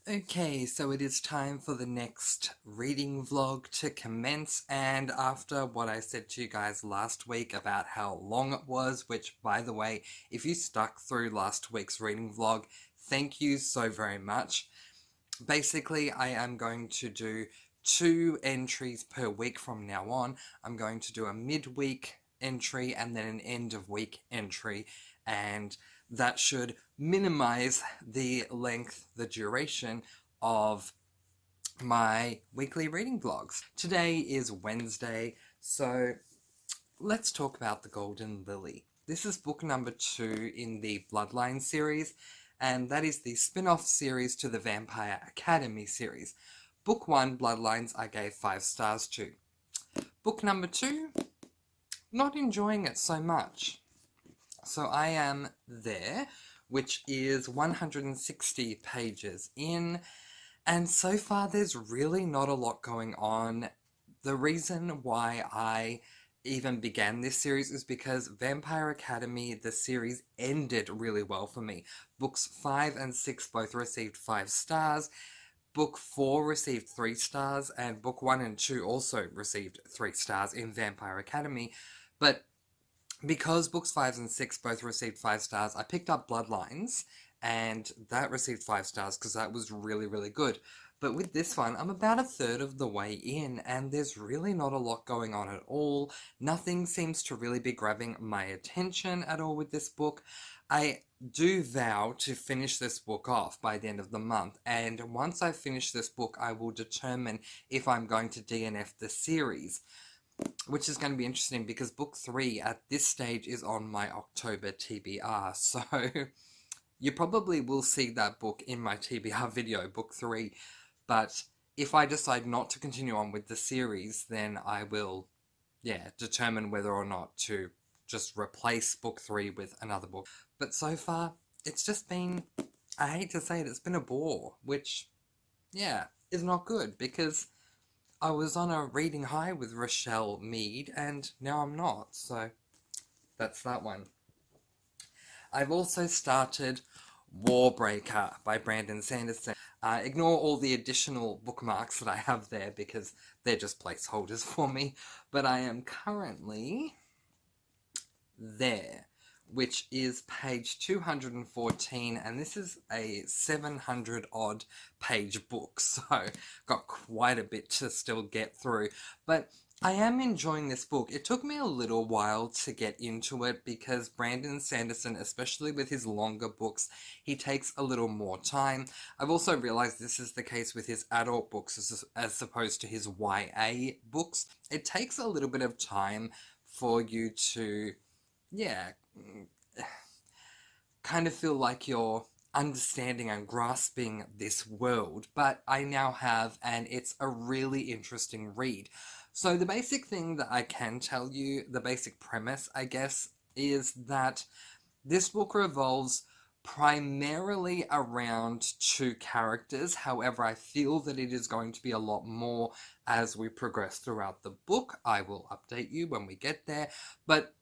Okay, so it is time for the next reading vlog to commence, and after what I said to you guys last week about how long it was, which, by the way, if you stuck through last week's reading vlog, thank you so very much. Basically, I am going to do 2 entries per week from now on. I'm going to do a midweek entry and then an end of week entry, and that should minimize the length, the duration of my weekly reading vlogs. Today is Wednesday, so let's talk about The Golden Lily. This is book number 2 in the Bloodline series, and that is the spin-off series to the Vampire Academy series. Book 1, Bloodlines, I gave 5 stars to. Book number 2, not enjoying it so much. So I am there, which is 160 pages in, and so far there's really not a lot going on. The reason why I even began this series is because Vampire Academy, the series, ended really well for me. Books 5 and 6 both received 5 stars. Book 4 received 3 stars, and Book 1 and 2 also received 3 stars in Vampire Academy. But because books 5 and 6 both received 5 stars, I picked up Bloodlines, and that received 5 stars because that was really, really good. But with this one, I'm about a third of the way in, and there's really not a lot going on at all. Nothing seems to really be grabbing my attention at all with this book. I do vow to finish this book off by the end of the month, and once I finish this book, I will determine if I'm going to DNF the series, which is going to be interesting because book 3 at this stage is on my October TBR, so you probably will see that book in my TBR video, book 3, but if I decide not to continue on with the series, then I will, determine whether or not to just replace book 3 with another book. But so far, it's just been, I hate to say it, it's been a bore, which, is not good, because I was on a reading high with Rochelle Mead, and now I'm not, so that's that one. I've also started Warbreaker by Brandon Sanderson. Ignore all the additional bookmarks that I have there because they're just placeholders for me, but I am currently there, which is page 214, and this is a 700 odd page book, so got quite a bit to still get through, but I am enjoying this book. It took me a little while to get into it because Brandon Sanderson, especially with his longer books, he takes a little more time. I've also realized this is the case with his adult books as opposed to his YA books. It takes a little bit of time for you to, kind of feel like you're understanding and grasping this world, but I now have, and it's a really interesting read. So the basic thing that I can tell you, the basic premise, I guess, is that this book revolves primarily around 2 characters. However, I feel that it is going to be a lot more as we progress throughout the book. I will update you when we get there, but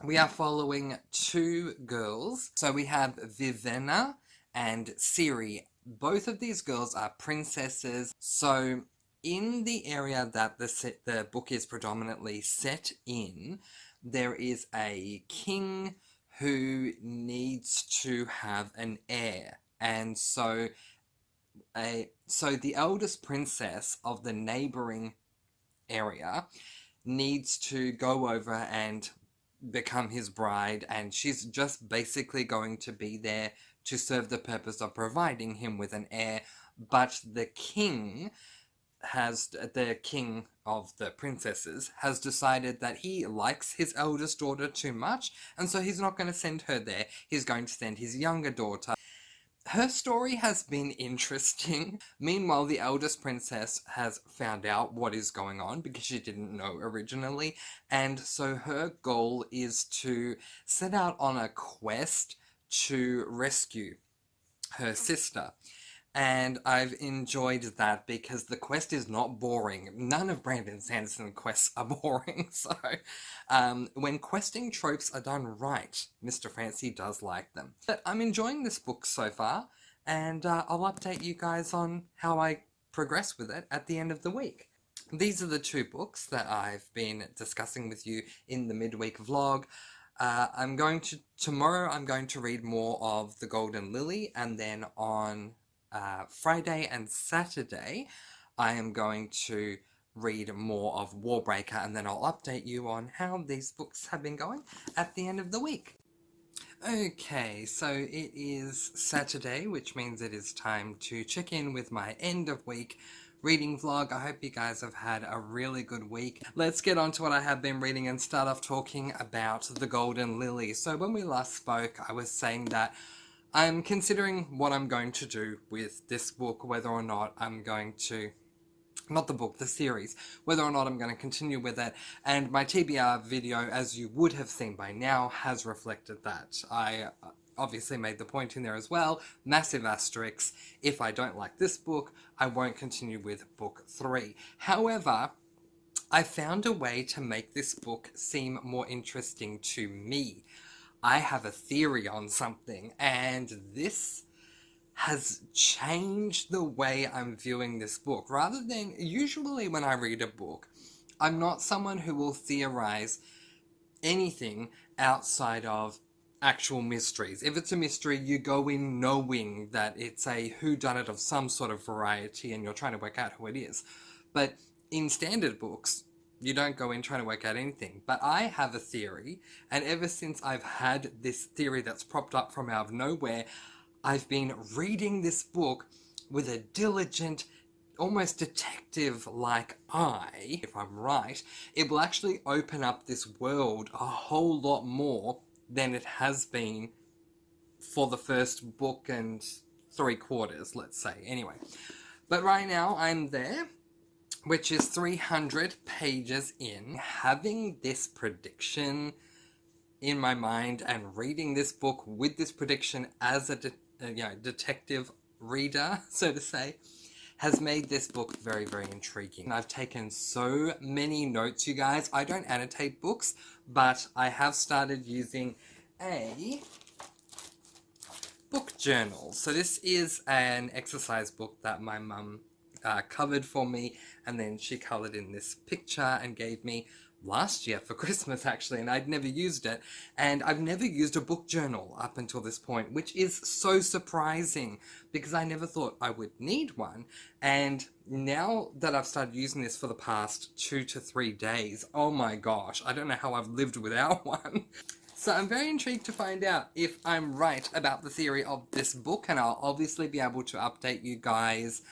we are following 2 girls. So we have Vivenna and Ciri. Both of these girls are princesses. So in the area that the book is predominantly set in, there is a king who needs to have an heir. And so the eldest princess of the neighboring area needs to go over and become his bride, and she's just basically going to be there to serve the purpose of providing him with an heir. But the king of the princesses has decided that he likes his eldest daughter too much, and so he's not going to send her there. He's going to send his younger daughter. Her story has been interesting. Meanwhile, the eldest princess has found out what is going on because she didn't know originally, and so her goal is to set out on a quest to rescue her sister. And I've enjoyed that because the quest is not boring. None of Brandon Sanderson's quests are boring, so when questing tropes are done right, Mr. Francy does like them. But I'm enjoying this book so far. and I'll update you guys on how I progress with it at the end of the week. These are the two books that I've been discussing with you in the midweek vlog. Tomorrow I'm going to read more of The Golden Lily, and then on Friday and Saturday I am going to read more of Warbreaker, and then I'll update you on how these books have been going at the end of the week. Okay, so it is Saturday, which means it is time to check in with my end of week reading vlog. I hope you guys have had a really good week. Let's get on to what I have been reading and start off talking about The Golden Lily. So when we last spoke, I was saying that I'm considering what I'm going to do with this book, whether or not I'm going to... not the book, the series, whether or not I'm going to continue with it, and my TBR video, as you would have seen by now, has reflected that. I obviously made the point in there as well, massive asterisks, if I don't like this book, I won't continue with book 3. However, I found a way to make this book seem more interesting to me. I have a theory on something, and this has changed the way I'm viewing this book. Rather than, usually when I read a book, I'm not someone who will theorize anything outside of actual mysteries. If it's a mystery, you go in knowing that it's a whodunit of some sort of variety and you're trying to work out who it is. But in standard books, you don't go in trying to work out anything. But I have a theory, and ever since I've had this theory that's propped up from out of nowhere, I've been reading this book with a diligent, almost detective-like eye. If I'm right, it will actually open up this world a whole lot more than it has been for the first book and 3/4, let's say. Anyway, but right now I'm there, which is 300 pages in, having this prediction in my mind and reading this book with this prediction as a detective reader, so to say, has made this book very, very intriguing. I've taken so many notes, you guys. I don't annotate books, but I have started using a book journal. So this is an exercise book that my mum covered for me, and then she coloured in this picture and gave me last year for Christmas, actually, and I'd never used it, and I've never used a book journal up until this point, which is so surprising because I never thought I would need one. And now that I've started using this for the past 2 to 3 days, oh my gosh, I don't know how I've lived without one. So I'm very intrigued to find out if I'm right about the theory of this book, and I'll obviously be able to update you guys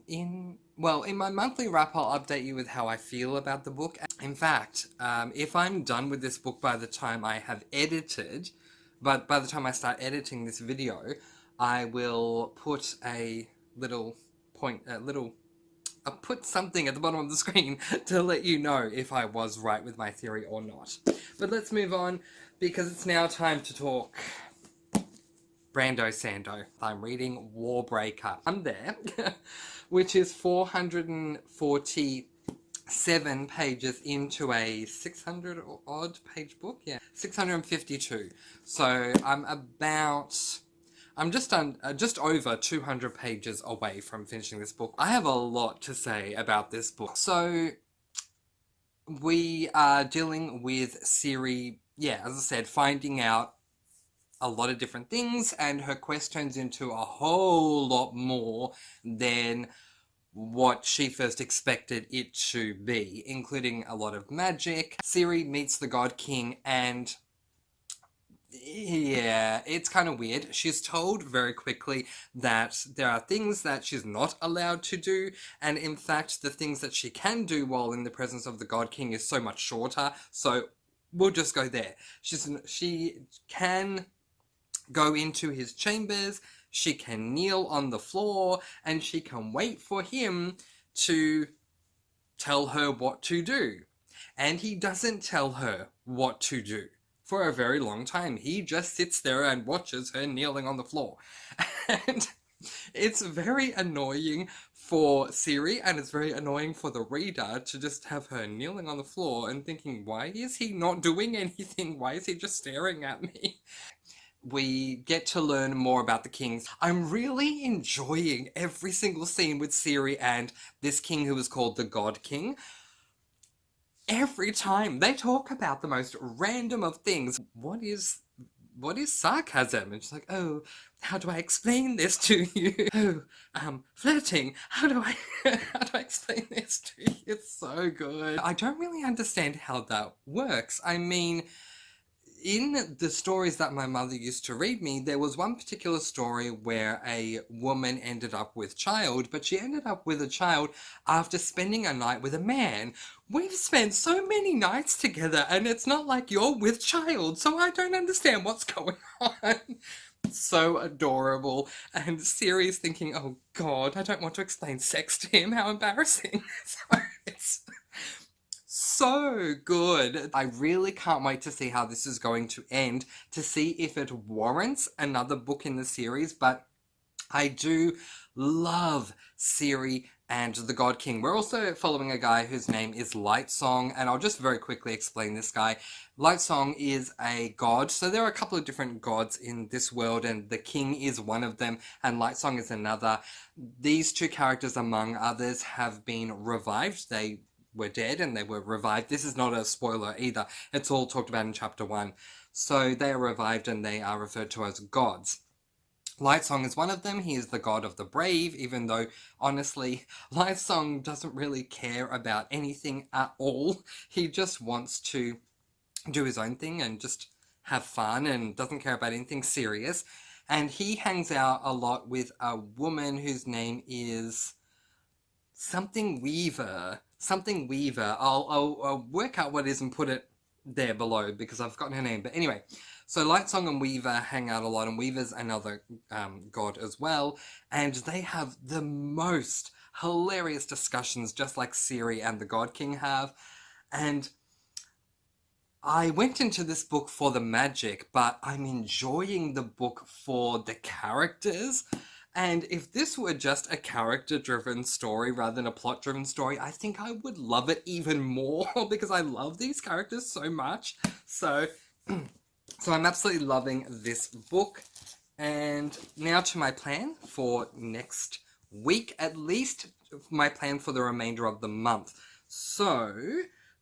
in my monthly wrap. I'll update you with how I feel about the book. In fact, if I'm done with this book by the time I have edited, but by the time I start editing this video, I will put a little I'll put something at the bottom of the screen to let you know if I was right with my theory or not. But let's move on, because it's now time to talk Brando Sando. I'm reading Warbreaker. I'm there, which is 447 pages into a 600 odd page book. Yeah, 652. So I'm just over 200 pages away from finishing this book. I have a lot to say about this book. So we are dealing with Siri, as I said, finding out a lot of different things, and her quest turns into a whole lot more than what she first expected it to be, including a lot of magic. Siri meets the God King, and yeah, it's kind of weird. She's told very quickly that there are things that she's not allowed to do, and in fact, the things that she can do while in the presence of the God King is so much shorter, so we'll just go there. She can go into his chambers, she can kneel on the floor, and she can wait for him to tell her what to do. And he doesn't tell her what to do for a very long time. He just sits there and watches her kneeling on the floor. And it's very annoying for Siri, and it's very annoying for the reader to just have her kneeling on the floor and thinking, why is he not doing anything? Why is he just staring at me? we get to learn more about the kings. I'm really enjoying every single scene with Ciri and this king who is called the God King. Every time they talk about the most random of things. What is sarcasm? And she's like, oh, how do I explain this to you? Oh, flirting. How do I explain this to you? It's so good. I don't really understand how that works. I mean, in the stories that my mother used to read me, there was one particular story where a woman ended up with child, but she ended up with a child after spending a night with a man. We've spent so many nights together, and it's not like you're with child, so I don't understand what's going on. So adorable. And Ciri's thinking, oh god, I don't want to explain sex to him, how embarrassing. So it's so good. I really can't wait to see how this is going to end, to see if it warrants another book in the series, but I do love Ciri and the God King. We're also following a guy whose name is Lightsong, and I'll just very quickly explain this guy. Lightsong is a god, so there are a couple of different gods in this world, and the king is one of them, and Lightsong is another. These two characters, among others, have been revived. They were dead and they were revived. This is not a spoiler either. It's all talked about in chapter 1. So they are revived and they are referred to as gods. Lightsong is one of them. He is the god of the brave, even though, honestly, Lightsong doesn't really care about anything at all. He just wants to do his own thing and just have fun and doesn't care about anything serious. And he hangs out a lot with a woman whose name is something Weaver. Something Weaver. I'll work out what it is and put it there below because I've forgotten her name. But anyway, so Lightsong and Weaver hang out a lot, and Weaver's another god as well. And they have the most hilarious discussions, just like Ciri and the God King have. And I went into this book for the magic, but I'm enjoying the book for the characters. And if this were just a character-driven story rather than a plot-driven story, I think I would love it even more because I love these characters so much. So I'm absolutely loving this book. And now to my plan for next week, at least my plan for the remainder of the month. So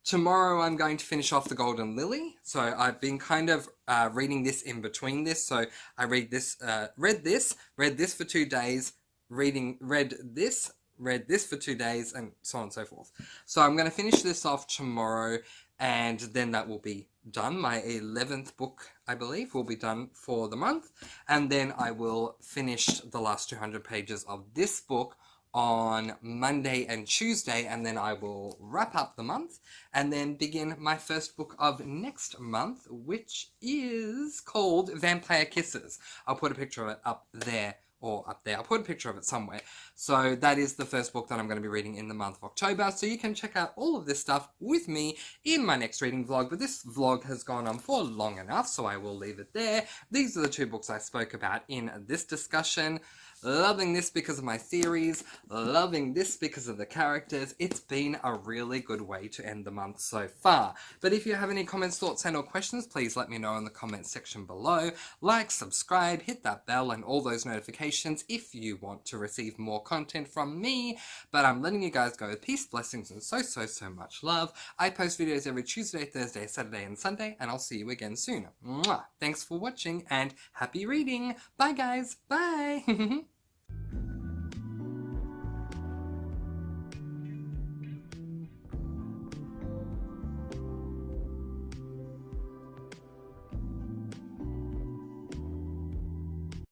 tomorrow I'm going to finish off The Golden Lily. So I've been kind of reading this in between this. So I read this for 2 days, read this for 2 days, and so on and so forth. So I'm going to finish this off tomorrow, and then that will be done. My 11th book, I believe, will be done for the month. And then I will finish the last 200 pages of this book on Monday and Tuesday, and then I will wrap up the month and then begin my first book of next month, which is called Vampire Kisses. I'll put a picture of it up there, or up there. I'll put a picture of it somewhere. So that is the first book that I'm going to be reading in the month of October. So you can check out all of this stuff with me in my next reading vlog. But this vlog has gone on for long enough, so I will leave it there. These are the 2 books I spoke about in this discussion. Loving this because of my theories, loving this because of the characters. It's been a really good way to end the month so far. But if you have any comments, thoughts, and or questions, please let me know in the comments section below. Like, subscribe, hit that bell and all those notifications if you want to receive more content from me. But I'm letting you guys go with peace, blessings, and so much love. I post videos every Tuesday, Thursday, Saturday, and Sunday, and I'll see you again soon. Mwah! Thanks for watching, and happy reading! Bye, guys! Bye!